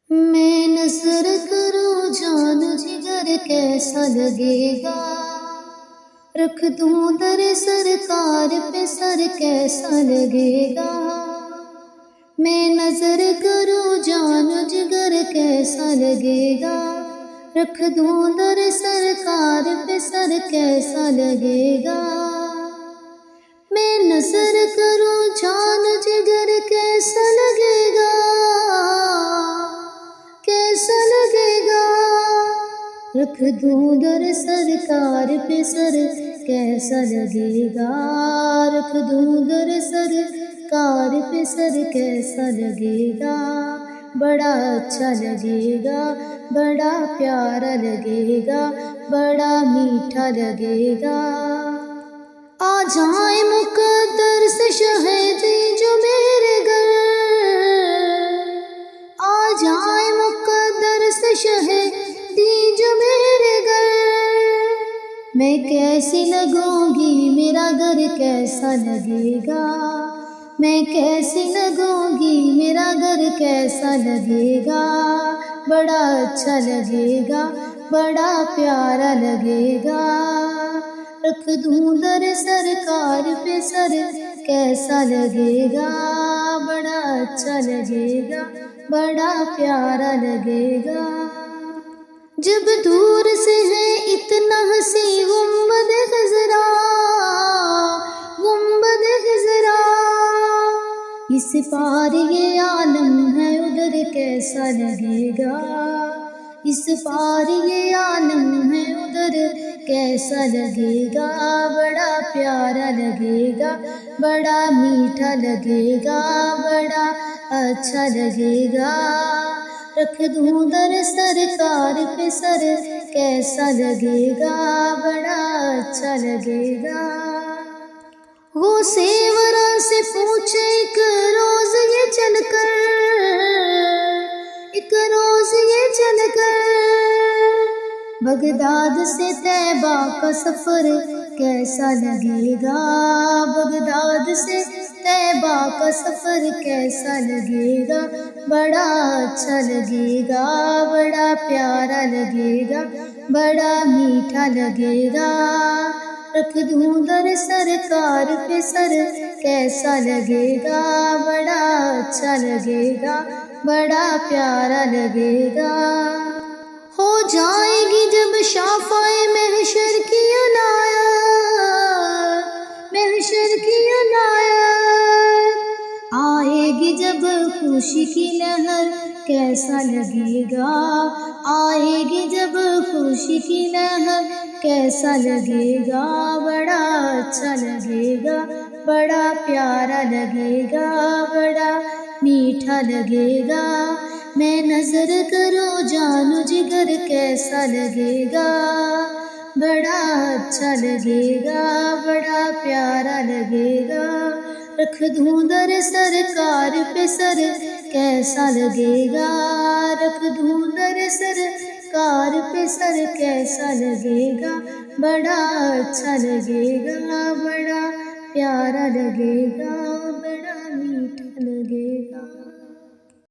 میں نظر کروں جان جگر کیسا لگے گا، رکھ دوں در سرکار پہ سر کیسا لگے گا۔ میں نظر کروں جان جگر کیسا لگے گا، رکھ دوں در سرکار پہ سر کیسا لگے گا۔ میں نظر کروں جان جگر کیسا لگے گا، کیسا لگے گا، رکھ دوں در سرکار پہ سر کیسا لگے گا، رکھ دوں در سرکار پہ سر کیسا لگے گا۔ بڑا اچھا لگے گا، بڑا پیارا لگے گا، بڑا میٹھا لگے گا۔ آ جائیں مقدر سے شہدی جو میرے گھر، آ جائیں مقدر سے شہدی جو میرے گھر۔ میں کیسی لگوں گی، میرا گھر کیسا لگے گا، میں کیسی لگوں گی، میرا گھر کیسا لگے گا۔ بڑا اچھا لگے گا، بڑا پیارا لگے گا، رکھ دوں در سرکار پہ سر کیسا لگے گا۔ بڑا اچھا لگے گا، بڑا پیارا لگے گا۔ جب دور سے ہے اتنا حسین گنبد خضرا، گنبد خضرا، اس پار یہ عالم ہے ادھر کیسا لگے گا، اس پار یہ عالم ہے ادھر کیسا لگے گا۔ بڑا پیارا لگے گا، بڑا میٹھا لگے گا، بڑا اچھا لگے گا، رکھ دوں در سرکار پہ سر کیسا لگے گا۔ بڑا اچھا لگے گا۔ غوث ورا سے پوچھے ایک روز یہ چل کر، ایک روز یہ چل کر، بغداد سے طیبہ کا سفر کیسا لگے گا، بغداد سے طیبہ کا سفر کیسا لگے گا۔ بڑا اچھا لگے گا، بڑا پیارا لگے گا، بڑا میٹھا لگے گا، رکھ دوں در سرکار پہ سر کیسا لگے گا۔ بڑا اچھا لگے گا، بڑا پیارا لگے گا۔ ہو جائے گی جب شافعِ محشر کی عنایت، محشر کی عنایت، آئے گی جب خوشی کی لہر کیسا لگے گا، آئے گی جب خوشی کی لہر کیسا لگے گا۔ بڑا اچھا لگے گا، بڑا پیارا لگے گا، بڑا میٹھا لگے گا۔ میں نظر کروں جان جگر کیسا لگے گا، بڑا اچھا لگے گا، بڑا پیارا لگے گا، رکھ دوں در سرکار پہ سر کیسا لگے گا، رکھ دوں در سرکار پہ سر کیسا لگے گا۔ بڑا اچھا لگے گا، بڑا پیارا لگے گا، بڑا میٹھا لگے گا۔